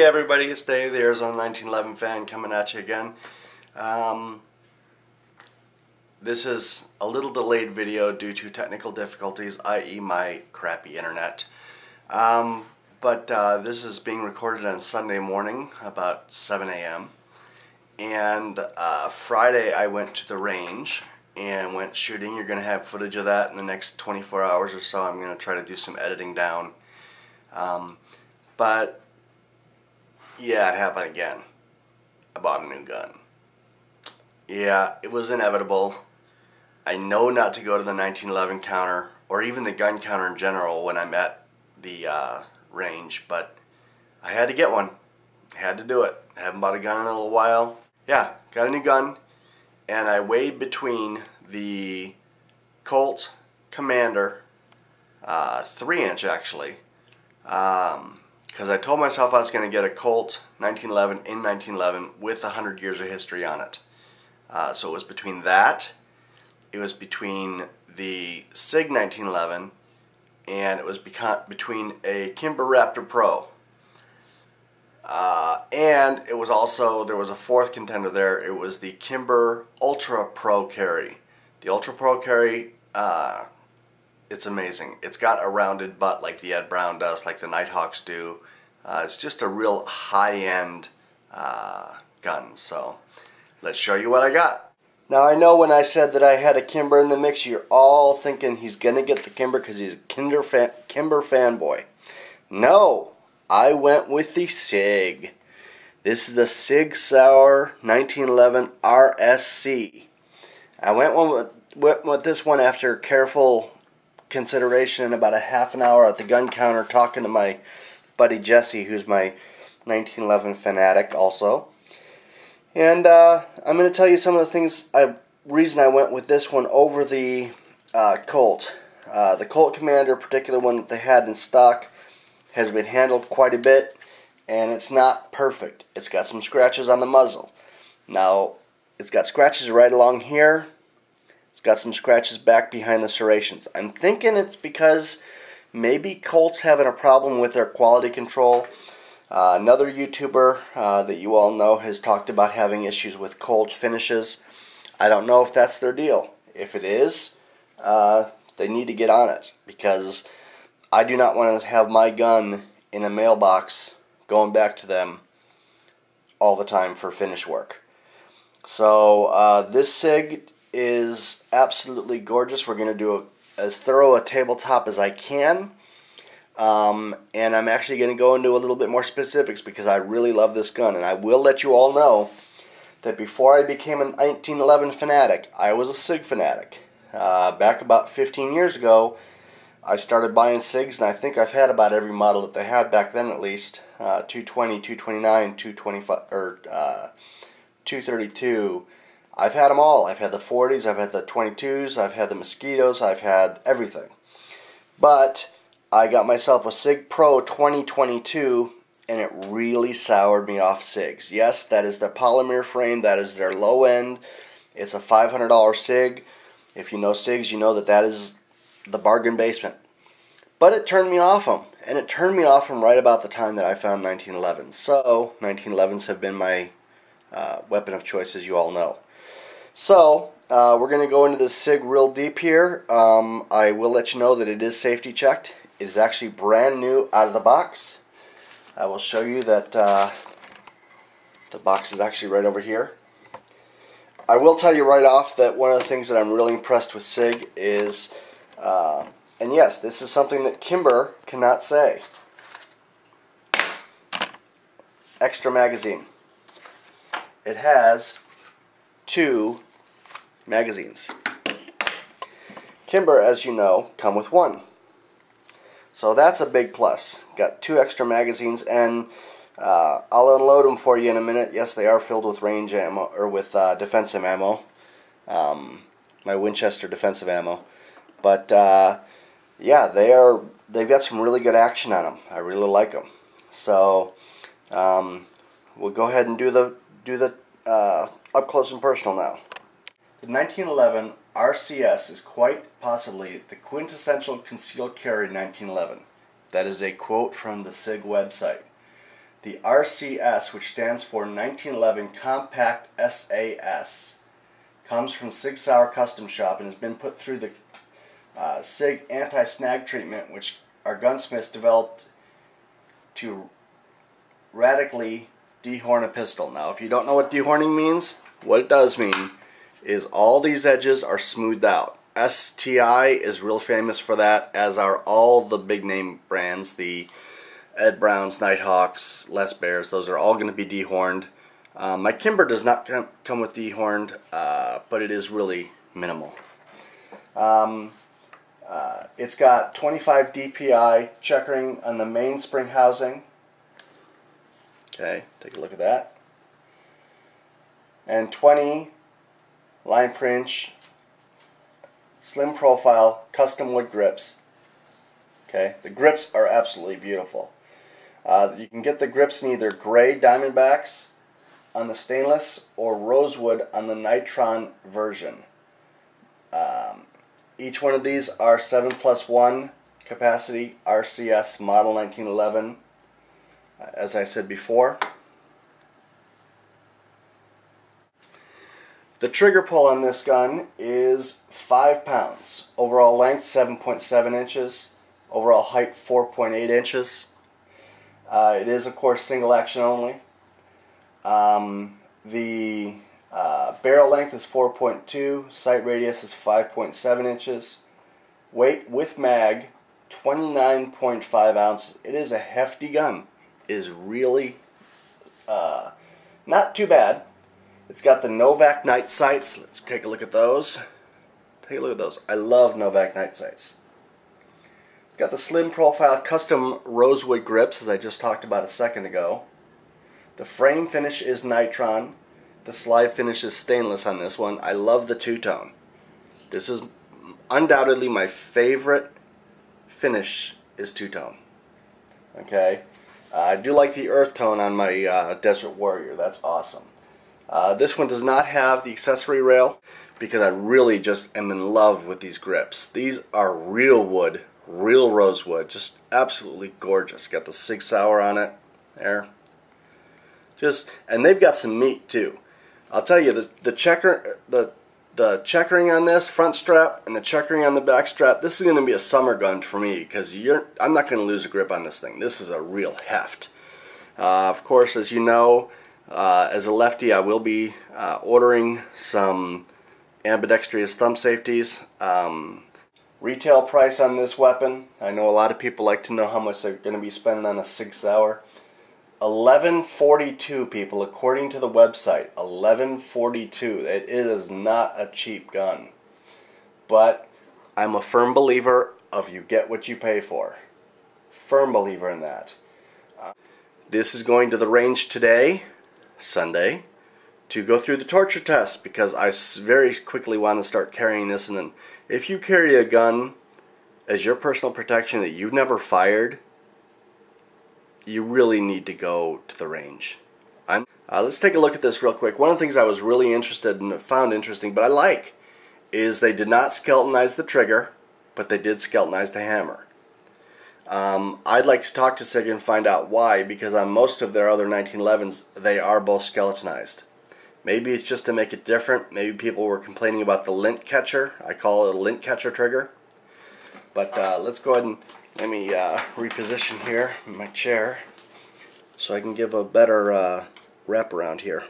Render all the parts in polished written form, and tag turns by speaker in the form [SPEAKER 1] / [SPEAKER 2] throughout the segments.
[SPEAKER 1] everybody, it's Dave, the Arizona 1911 fan, coming at you again. This is a little delayed video due to technical difficulties, i.e. my crappy internet. This is being recorded on Sunday morning, about 7 a.m. And Friday I went to the range and went shooting. You're going to have footage of that in the next 24 hours or so. I'm going to try to do some editing down. But yeah, it happened again. I bought a new gun. Yeah, it was inevitable. I know not to go to the 1911 counter, or even the gun counter in general, when I'm at the range, but I had to get one. I had to do it. I haven't bought a gun in a little while. Yeah, got a new gun, and I weighed between the Colt Commander, 3-inch actually, because I told myself I was going to get a Colt 1911 in 1911 with 100 years of history on it. So it was between that, it was between the Sig 1911, and it was between a Kimber Raptor Pro. And it was also, there was a fourth contender there. It was the Kimber Ultra Pro Carry. The Ultra Pro Carry, it's amazing. It's got a rounded butt like the Ed Brown does, like the Nighthawks do. It's just a real high-end gun. So let's show you what I got. Now, I know when I said that I had a Kimber in the mix, you're all thinking he's going to get the Kimber because he's a Kimber fanboy. No, I went with the Sig. This is the Sig Sauer 1911 RSC. I went with this one after careful consideration, about a half an hour at the gun counter talking to my buddy Jesse, who's my 1911 fanatic also. And I'm going to tell you some of the things, reason I went with this one over the Colt. The Colt Commander, particular one that they had in stock, has been handled quite a bit, and it's not perfect. It's got some scratches on the muzzle. Now, it's got scratches right along here. It's got some scratches back behind the serrations. I'm thinking it's because maybe Colt's having a problem with their quality control. Another YouTuber that you all know has talked about having issues with Colt finishes. I don't know if that's their deal. If it is, they need to get on it, because I do not want to have my gun in a mailbox going back to them all the time for finish work. So this Sig is absolutely gorgeous. We're going to do as thorough a tabletop as I can. And I'm actually going to go into a little bit more specifics because I really love this gun. And I will let you all know that before I became a 1911 fanatic, I was a Sig fanatic. Back about 15 years ago, I started buying Sigs, and I think I've had about every model that they had back then, at least. 220, 229, 225, or 232. I've had them all. I've had the 40s, I've had the 22s, I've had the Mosquitoes, I've had everything. But I got myself a Sig Pro 2022, and it really soured me off Sigs. Yes, that is their polymer frame. That is their low end. It's a $500 Sig. If you know Sigs, you know that that is the bargain basement. But it turned me off them, and it turned me off them right about the time that I found 1911. So 1911s have been my weapon of choice, as you all know. So we're going to go into this Sig real deep here. I will let you know that it is safety checked. It is actually brand new out of the box. I will show you that the box is actually right over here. I will tell you right off that one of the things that I'm really impressed with Sig is, and yes, this is something that Kimber cannot say, extra magazine. It has 2 magazines. Kimber, as you know, come with 1. So that's a big plus. Got 2 extra magazines, and I'll unload them for you in a minute. Yes, they are filled with range ammo, or with defensive ammo. My Winchester defensive ammo. But yeah, they've got some really good action on them. I really like them. So we'll go ahead and do the up close and personal now. The 1911 RCS is quite possibly the quintessential concealed carry 1911. That is a quote from the Sig website. the RCS, which stands for 1911 Compact SAS. Comes from Sig Sauer Custom Shop and has been put through the Sig anti-snag treatment, which our gunsmiths developed to radically dehorn a pistol. Now, if you don't know what dehorning means, what it does mean is all these edges are smoothed out. STI is real famous for that, as are all the big name brands, the Ed Browns, Nighthawks, Les Bears. Those are all going to be dehorned. My Kimber does not come with dehorned, but it is really minimal. It's got 25 DPI checkering on the mainspring housing. Okay, take a look at that. And 20 line pinch, slim profile, custom wood grips. Okay, the grips are absolutely beautiful. You can get the grips in either gray diamondbacks on the stainless or rosewood on the nitron version. Each one of these are 7+1 capacity RCS model 1911. As I said before, the trigger pull on this gun is 5 pounds. Overall length 7.7 inches. Overall height 4.8 inches. It is, of course, single action only. The barrel length is 4.2. Sight radius is 5.7 inches. Weight with mag 29.5 ounces. It is a hefty gun. It is really not too bad. It's got the Novak night sights. Let's take a look at those. Take a look at those. I love Novak night sights. It's got the slim profile custom rosewood grips, as I just talked about a second ago. The frame finish is nitron. The slide finish is stainless on this one. I love the two-tone. This is undoubtedly my favorite finish is two-tone. Okay, I do like the earth tone on my Desert Warrior. That's awesome. This one does not have the accessory rail because I really just am in love with these grips. These are real wood, real rosewood, just absolutely gorgeous. Got the Sig Sauer on it there. And they've got some meat too. I'll tell you, the checkering on this front strap and the checkering on the back strap, this is going to be a summer gun for me because I'm not going to lose a grip on this thing. This is a real heft. Of course, as you know, as a lefty, I will be ordering some ambidextrous thumb safeties. Retail price on this weapon, I know a lot of people like to know how much they're going to be spending on a Sig Sauer. $11.42, people, according to the website. $11.42. It is not a cheap gun. But I'm a firm believer of you get what you pay for. Firm believer in that. This is going to the range today, Sunday, to go through the torture test because I very quickly want to start carrying this. And then if you carry a gun as your personal protection that you've never fired, you really need to go to the range. Let's take a look at this real quick. One of the things I was really interested in, found interesting, but I like, is they did not skeletonize the trigger, but they did skeletonize the hammer. I'd like to talk to Sig and find out why, because on most of their other 1911s, they are both skeletonized. Maybe it's just to make it different. Maybe people were complaining about the lint catcher. I call it a lint catcher trigger. But let's go ahead and let me reposition here in my chair so I can give a better wrap around here.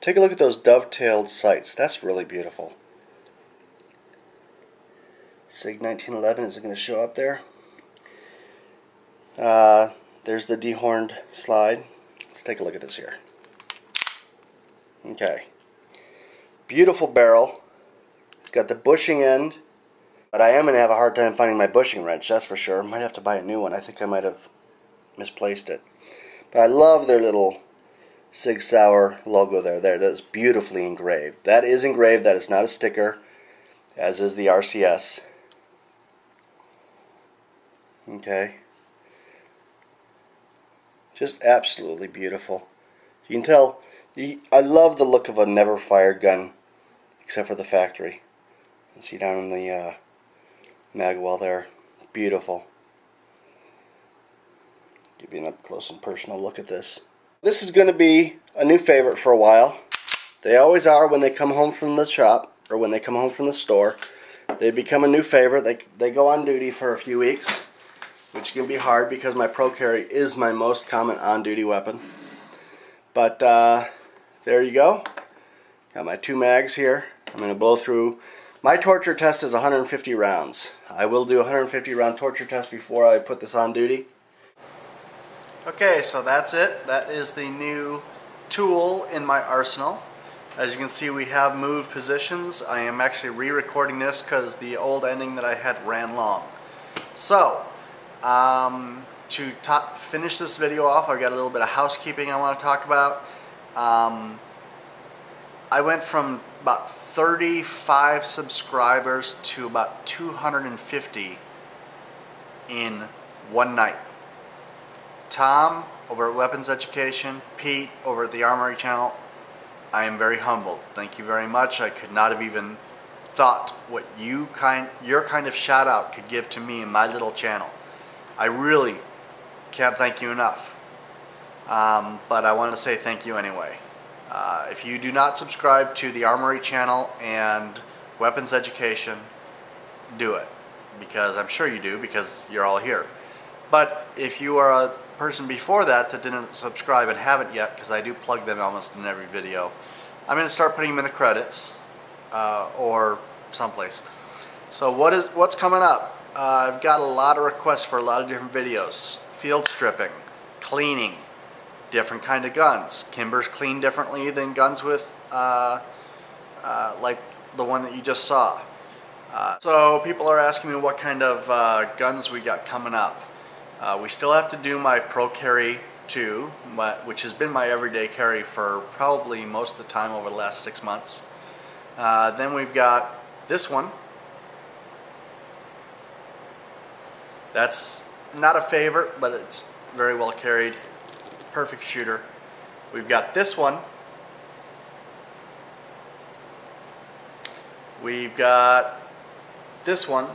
[SPEAKER 1] Take a look at those dovetailed sights. That's really beautiful. Sig 1911, is it going to show up there? There's the dehorned slide. Let's take a look at this here. Okay. Beautiful barrel. It's got the bushing end. But I am going to have a hard time finding my bushing wrench, that's for sure. Might have to buy a new one. I think I might have misplaced it. But I love their little Sig Sauer logo there. That is beautifully engraved. That is engraved. That is not a sticker, as is the RCS. Okay. Just absolutely beautiful. You can tell, I love the look of a never fired gun, except for the factory. You can see down in the mag well there. Beautiful. Give you an up close and personal look at this. This is going to be a new favorite for a while. They always are when they come home from the shop or when they come home from the store. They become a new favorite. They go on duty for a few weeks, which can be hard because my Pro Carry is my most common on-duty weapon. But there you go. Got my 2 mags here. I'm going to blow through. My torture test is 150 rounds. I will do a 150 round torture test before I put this on duty. Okay, so that's it. That is the new tool in my arsenal. As you can see, we have moved positions. I am actually re-recording this because the old ending that I had ran long. So, to finish this video off, I've got a little bit of housekeeping I want to talk about. I went from about 35 subscribers to about 250 in one night. Tom over at Weapons Education, Pete over at the Armory channel, I am very humbled. Thank you very much. I could not have even thought what your kind of shout out could give to me in my little channel. I really can't thank you enough. But I wanted to say thank you anyway. If you do not subscribe to the Armory channel and Weapons Education, do it. Because I'm sure you do, because you're all here. But if you are a person before that didn't subscribe and haven't yet, because I do plug them almost in every video, I'm going to start putting them in the credits or someplace. So what's coming up? I've got a lot of requests for a lot of different videos. Field stripping, cleaning, different kind of guns. Kimbers clean differently than guns with like the one that you just saw. So people are asking me what kind of guns we got coming up. We still have to do my Pro Carry 2, which has been my everyday carry for probably most of the time over the last 6 months. Then we've got this one. That's not a favorite, but it's very well carried. Perfect shooter. We've got this one. We've got this one.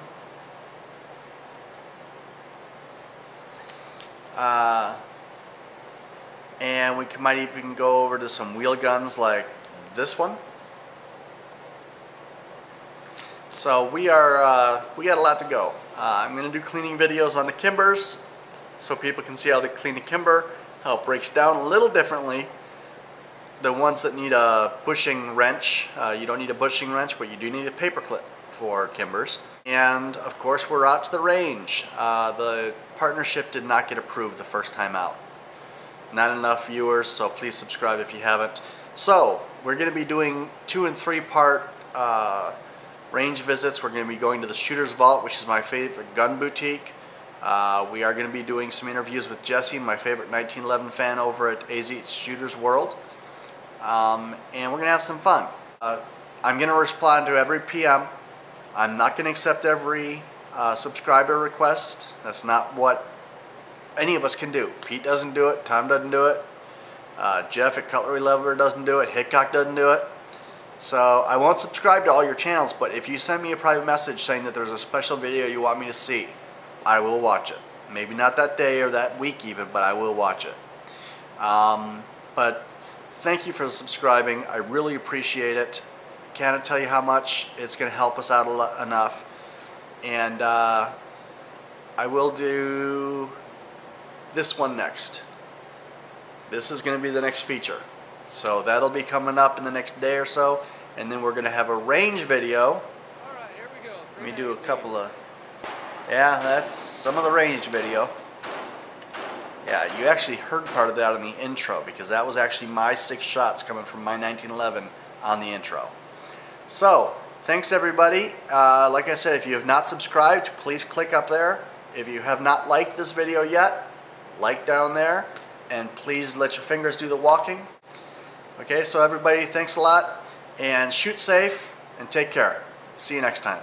[SPEAKER 1] And we might even go over to some wheel guns like this one. So we got a lot to go. I'm going to do cleaning videos on the Kimbers so people can see how they clean a Kimber, how it breaks down a little differently. The ones that need a bushing wrench, you don't need a bushing wrench, but you do need a paper clip for Kimbers. And of course we're out to the range. The partnership did not get approved the first time out. Not enough viewers, so please subscribe if you haven't. So we're going to be doing 2- and 3-part range visits. We're going to be going to the Shooter's Vault, which is my favorite gun boutique. We are going to be doing some interviews with Jesse, my favorite 1911 fan over at AZ Shooters World. And we're going to have some fun. I'm going to respond to every PM. I'm not going to accept every subscriber request. That's not what any of us can do. Pete doesn't do it. Tom doesn't do it. Jeff at Cutlery Lover doesn't do it. Hickok doesn't do it. So I won't subscribe to all your channels, but if you send me a private message saying that there's a special video you want me to see, I will watch it. Maybe not that day or that week even, but I will watch it. But thank you for subscribing. I really appreciate it. Can't tell you how much it's going to help us out enough. And I will do this one next. This is going to be the next feature. So that'll be coming up in the next day or so. And then we're going to have a range video.
[SPEAKER 2] All right, here we go.
[SPEAKER 1] Let me do a couple of... Yeah, that's some of the range video. Yeah, you actually heard part of that in the intro because that was actually my 6 shots coming from my 1911 on the intro. So, thanks everybody. Like I said, if you have not subscribed, please click up there. If you have not liked this video yet, like down there. And please let your fingers do the walking. Okay, so everybody, thanks a lot. And shoot safe and take care. See you next time.